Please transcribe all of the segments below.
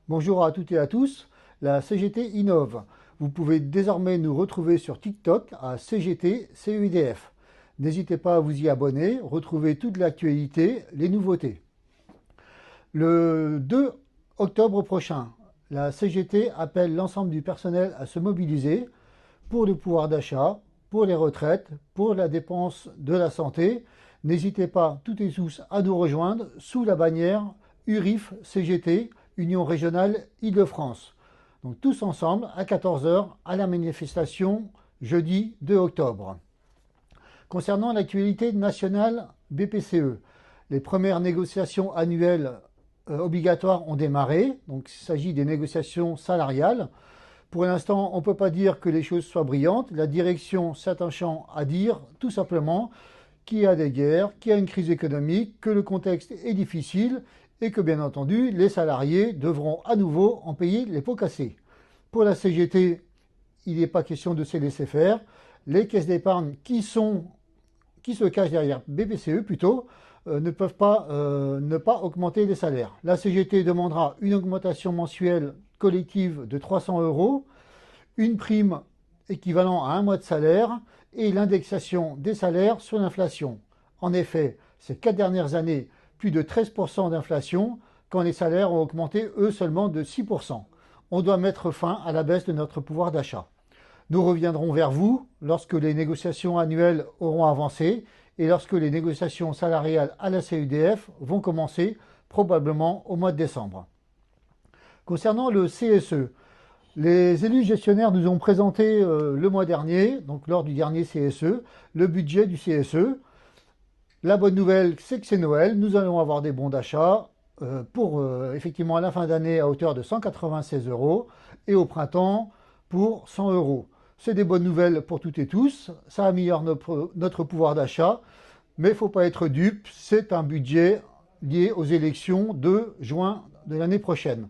Bonjour à toutes et à tous, la CGT innove. Vous pouvez désormais nous retrouver sur TikTok à CGT CEIDF. N'hésitez pas à vous y abonner, retrouver toute l'actualité, les nouveautés. Le 2 octobre prochain, la CGT appelle l'ensemble du personnel à se mobiliser pour le pouvoir d'achat, pour les retraites, pour la dépense de la santé. N'hésitez pas toutes et tous à nous rejoindre sous la bannière URIF CGT, Union régionale Île-de-France. Donc tous ensemble à 14 heures à la manifestation jeudi 2 octobre. Concernant l'actualité nationale BPCE, les premières négociations annuelles obligatoires ont démarré. Donc il s'agit des négociations salariales. Pour l'instant, on ne peut pas dire que les choses soient brillantes. La direction s'attachant à dire tout simplement qu'il y a des guerres, qu'il y a une crise économique, que le contexte est difficile et que bien entendu, les salariés devront à nouveau en payer les pots cassés. Pour la CGT, il n'est pas question de se laisser faire. Les caisses d'épargne qui se cachent derrière BPCE plutôt, ne peuvent pas ne pas augmenter les salaires. La CGT demandera une augmentation mensuelle collective de 300 €, une prime équivalent à un mois de salaire et l'indexation des salaires sur l'inflation. En effet, ces 4 dernières années, plus de 13% d'inflation, quand les salaires ont augmenté, eux, seulement de 6%. On doit mettre fin à la baisse de notre pouvoir d'achat. Nous reviendrons vers vous lorsque les négociations annuelles auront avancé et lorsque les négociations salariales à la CEDF vont commencer, probablement au mois de décembre. Concernant le CSE, les élus gestionnaires nous ont présenté le mois dernier, donc lors du dernier CSE, le budget du CSE. La bonne nouvelle, c'est que c'est Noël, nous allons avoir des bons d'achat pour effectivement à la fin d'année à hauteur de 196 € et au printemps pour 100 €. C'est des bonnes nouvelles pour toutes et tous, ça améliore notre pouvoir d'achat, mais il ne faut pas être dupe, c'est un budget lié aux élections de juin de l'année prochaine.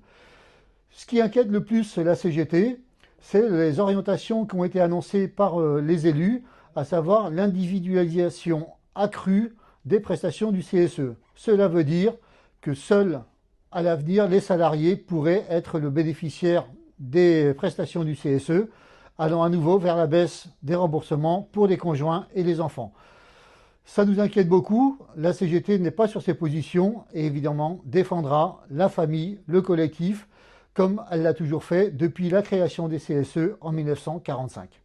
Ce qui inquiète le plus la CGT, c'est les orientations qui ont été annoncées par les élus, à savoir l'individualisation accrue des prestations du CSE. Cela veut dire que seuls à l'avenir les salariés pourraient être le bénéficiaire des prestations du CSE, allant à nouveau vers la baisse des remboursements pour les conjoints et les enfants. Ça nous inquiète beaucoup, la CGT n'est pas sur ses positions et évidemment défendra la famille, le collectif, comme elle l'a toujours fait depuis la création des CSE en 1945.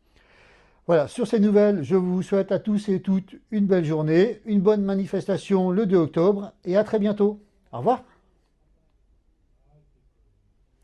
Voilà, sur ces nouvelles, je vous souhaite à tous et toutes une belle journée, une bonne manifestation le 2 octobre et à très bientôt. Au revoir.